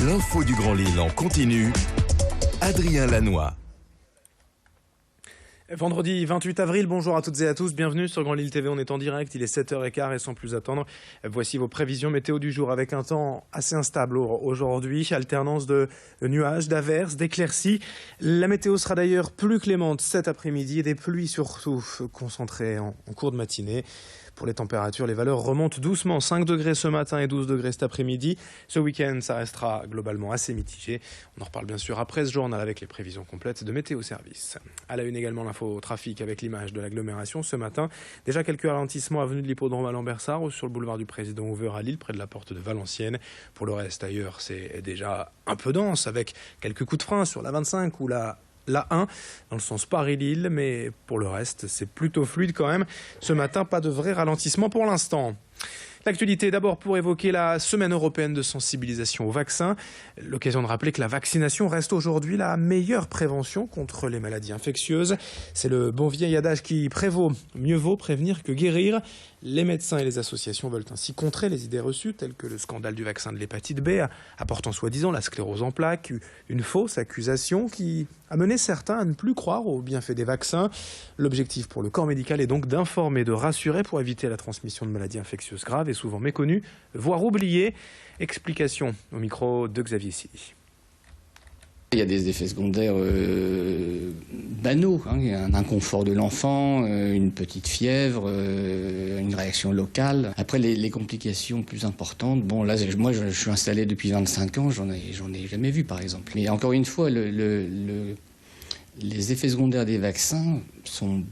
L'info du Grand Lille en continu. Adrien Lanois. Vendredi 28 avril, bonjour à toutes et à tous, bienvenue sur Grand Lille TV, on est en direct, il est 7h15 et sans plus attendre, voici vos prévisions météo du jour avec un temps assez instable aujourd'hui, alternance de nuages, d'averses, d'éclaircies. La météo sera d'ailleurs plus clémente cet après-midi et des pluies surtout concentrées en cours de matinée. Pour les températures, les valeurs remontent doucement, 5 degrés ce matin et 12 degrés cet après-midi. Ce week-end, ça restera globalement assez mitigé. On en reparle bien sûr après ce journal avec les prévisions complètes de Météo Service. À la une également l'info trafic avec l'image de l'agglomération ce matin. Déjà quelques ralentissements avenue de l'Hippodrome à Lambersart ou sur le boulevard du Président Ouvert à Lille, près de la porte de Valenciennes. Pour le reste, ailleurs, c'est déjà un peu dense avec quelques coups de frein sur la 25 ou la 1 dans le sens Paris-Lille, mais pour le reste, c'est plutôt fluide quand même. Ce matin, pas de vrai ralentissement pour l'instant. L'actualité d'abord pour évoquer la semaine européenne de sensibilisation au vaccin. L'occasion de rappeler que la vaccination reste aujourd'hui la meilleure prévention contre les maladies infectieuses. C'est le bon vieil adage qui prévaut. Mieux vaut prévenir que guérir. Les médecins et les associations veulent ainsi contrer les idées reçues telles que le scandale du vaccin de l'hépatite B apportant soi-disant la sclérose en plaques, une fausse accusation qui a mené certains à ne plus croire aux bienfaits des vaccins. L'objectif pour le corps médical est donc d'informer, de rassurer pour éviter la transmission de maladies infectieuses graves et souvent méconnues, voire oubliées. Explication au micro de Xavier Silly. Il y a des effets secondaires banaux, il y a un inconfort de l'enfant, une petite fièvre, une réaction locale. Après, les complications plus importantes, bon là, moi je suis installé depuis 25 ans, j'en ai jamais vu par exemple. Mais encore une fois, les effets secondaires des vaccins sont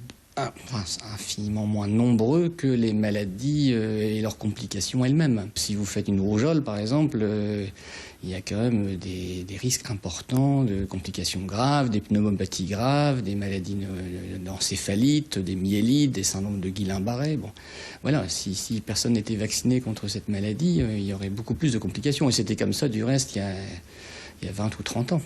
infiniment moins nombreux que les maladies et leurs complications elles-mêmes. Si vous faites une rougeole par exemple, il y a quand même des risques importants de complications graves, des pneumopathies graves, des maladies d'encéphalite, des myélites, des syndromes de Guillain-Barré. Bon, voilà, si personne n'était vacciné contre cette maladie, il y aurait beaucoup plus de complications. Et c'était comme ça du reste il y a 20 ou 30 ans.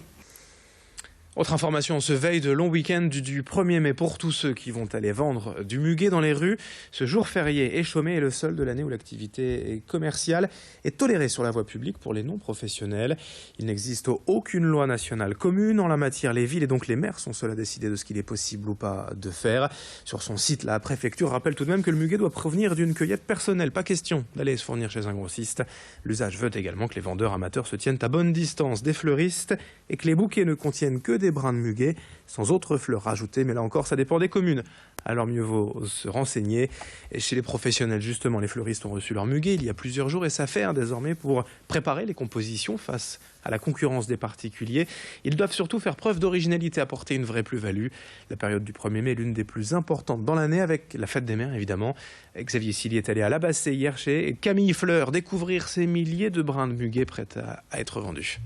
Autre information, ce veille de long week-end du 1er mai pour tous ceux qui vont aller vendre du muguet dans les rues. Ce jour férié et chômé est le seul de l'année où l'activité commerciale est tolérée sur la voie publique pour les non-professionnels. Il n'existe aucune loi nationale commune en la matière. Les villes et donc les maires sont seuls à décider de ce qu'il est possible ou pas de faire. Sur son site, la préfecture rappelle tout de même que le muguet doit provenir d'une cueillette personnelle. Pas question d'aller se fournir chez un grossiste. L'usage veut également que les vendeurs amateurs se tiennent à bonne distance des fleuristes et que les bouquets ne contiennent que des brins de muguet, sans autres fleurs rajoutées, mais là encore ça dépend des communes. Alors mieux vaut se renseigner. Et chez les professionnels justement, les fleuristes ont reçu leur muguet il y a plusieurs jours et ça fait désormais pour préparer les compositions face à la concurrence des particuliers. Ils doivent surtout faire preuve d'originalité, apporter une vraie plus-value. La période du 1er mai est l'une des plus importantes dans l'année avec la fête des mères évidemment. Xavier Silly est allé à la Bassée hier chez Camille Fleur découvrir ces milliers de brins de muguet prêts à être vendus.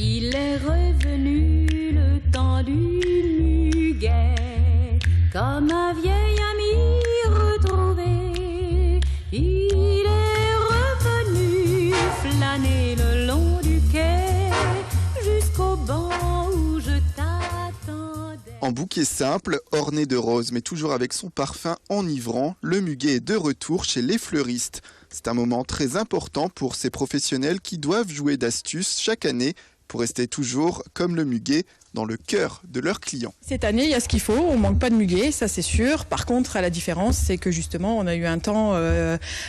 Il est revenu le temps du muguet, comme un vieil ami retrouvé. Il est revenu flâner le long du quai, jusqu'au banc où je t'attendais. En bouquet simple, orné de roses, mais toujours avec son parfum enivrant, le muguet est de retour chez les fleuristes. C'est un moment très important pour ces professionnels qui doivent jouer d'astuces chaque année pour rester toujours, comme le muguet, dans le cœur de leurs clients. Cette année, il y a ce qu'il faut, on ne manque pas de muguet, ça c'est sûr. Par contre, la différence, c'est que justement, on a eu un temps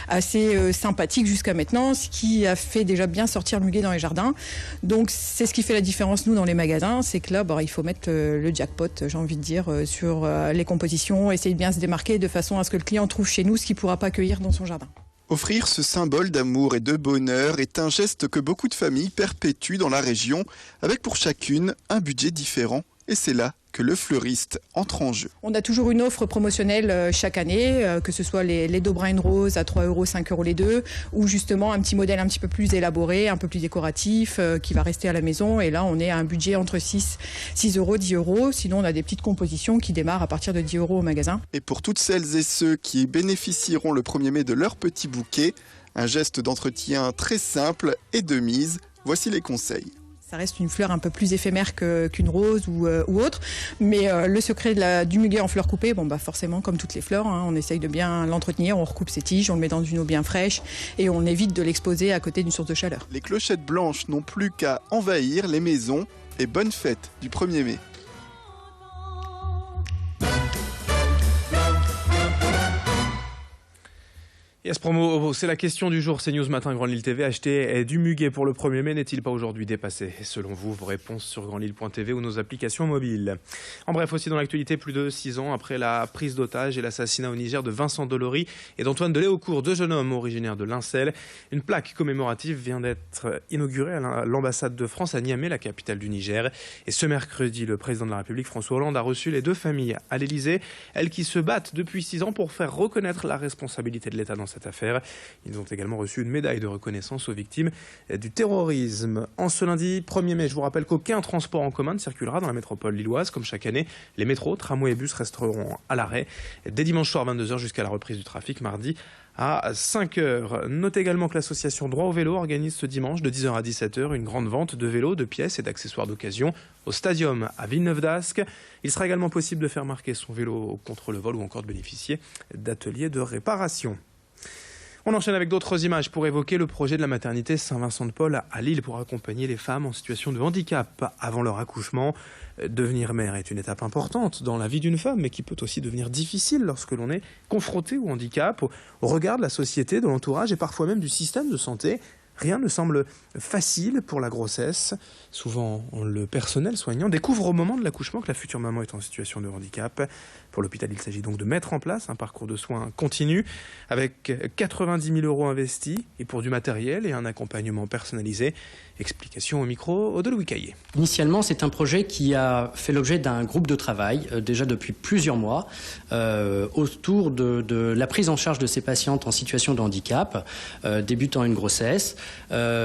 assez sympathique jusqu'à maintenant, ce qui a fait déjà bien sortir le muguet dans les jardins. Donc c'est ce qui fait la différence, nous, dans les magasins, c'est que là, il faut mettre le jackpot, j'ai envie de dire, sur les compositions, essayer de bien se démarquer de façon à ce que le client trouve chez nous ce qu'il ne pourra pas cueillir dans son jardin. Offrir ce symbole d'amour et de bonheur est un geste que beaucoup de familles perpétuent dans la région, avec pour chacune un budget différent. Et c'est là que le fleuriste entre en jeu. On a toujours une offre promotionnelle chaque année, que ce soit les Dobrine Rose à 3 €, 5 € les deux, ou justement un petit modèle un petit peu plus élaboré, un peu plus décoratif, qui va rester à la maison. Et là, on est à un budget entre 6 €, 10 €. Sinon, on a des petites compositions qui démarrent à partir de 10 € au magasin. Et pour toutes celles et ceux qui bénéficieront le 1er mai de leur petit bouquet, un geste d'entretien très simple et de mise, voici les conseils. Ça reste une fleur un peu plus éphémère qu'une rose ou autre. Mais le secret du muguet en fleurs coupées, forcément, comme toutes les fleurs, on essaye de bien l'entretenir. On recoupe ses tiges, on le met dans une eau bien fraîche et on évite de l'exposer à côté d'une source de chaleur. Les clochettes blanches n'ont plus qu'à envahir les maisons. Et bonne fête du 1er mai. Et à ce promo, c'est la question du jour. CNews Matin, Grande Lille TV. Acheter du muguet pour le 1er mai n'est-il pas aujourd'hui dépassé? Et selon vous, vos réponses sur grandlille.tv ou nos applications mobiles. En bref, aussi dans l'actualité, plus de 6 ans après la prise d'otage et l'assassinat au Niger de Vincent Delory et d'Antoine de Léaucourt, 2 jeunes hommes originaires de Lincel, une plaque commémorative vient d'être inaugurée à l'ambassade de France à Niamey, la capitale du Niger. Et ce mercredi, le président de la République, François Hollande, a reçu les 2 familles à l'Élysée, elles qui se battent depuis 6 ans pour faire reconnaître la responsabilité de l'État dans cette affaire. Ils ont également reçu une médaille de reconnaissance aux victimes du terrorisme. En ce lundi 1er mai, je vous rappelle qu'aucun transport en commun ne circulera dans la métropole lilloise. Comme chaque année, les métros, tramways et bus resteront à l'arrêt dès dimanche soir 22h jusqu'à la reprise du trafic mardi à 5h. Notez également que l'association Droit au vélo organise ce dimanche de 10h à 17h une grande vente de vélos, de pièces et d'accessoires d'occasion au Stadium à Villeneuve-d'Ascq. Il sera également possible de faire marquer son vélo contre le vol ou encore de bénéficier d'ateliers de réparation. On enchaîne avec d'autres images pour évoquer le projet de la maternité Saint-Vincent-de-Paul à Lille pour accompagner les femmes en situation de handicap avant leur accouchement. Devenir mère est une étape importante dans la vie d'une femme, mais qui peut aussi devenir difficile lorsque l'on est confronté au handicap, au regard de la société, de l'entourage et parfois même du système de santé. Rien ne semble facile pour la grossesse. Souvent, le personnel soignant découvre au moment de l'accouchement que la future maman est en situation de handicap. Pour l'hôpital, il s'agit donc de mettre en place un parcours de soins continu avec 90 000 € investis et pour du matériel et un accompagnement personnalisé. Explication au micro de Louis Caillé. Initialement, c'est un projet qui a fait l'objet d'un groupe de travail déjà depuis plusieurs mois autour de la prise en charge de ces patientes en situation de handicap débutant une grossesse.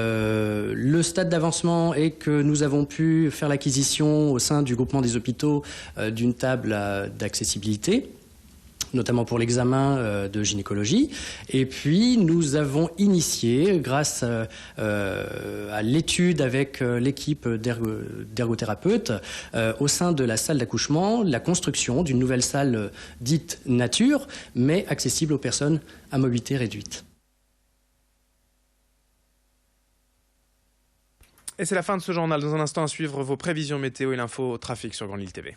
Le stade d'avancement est que nous avons pu faire l'acquisition au sein du groupement des hôpitaux d'une table d'accessibilité, notamment pour l'examen de gynécologie. Et puis, nous avons initié, grâce à l'étude avec l'équipe d'ergothérapeutes, au sein de la salle d'accouchement, la construction d'une nouvelle salle dite nature, mais accessible aux personnes à mobilité réduite. Et c'est la fin de ce journal. Dans un instant, à suivre vos prévisions météo et l'info trafic sur Grande Lille TV.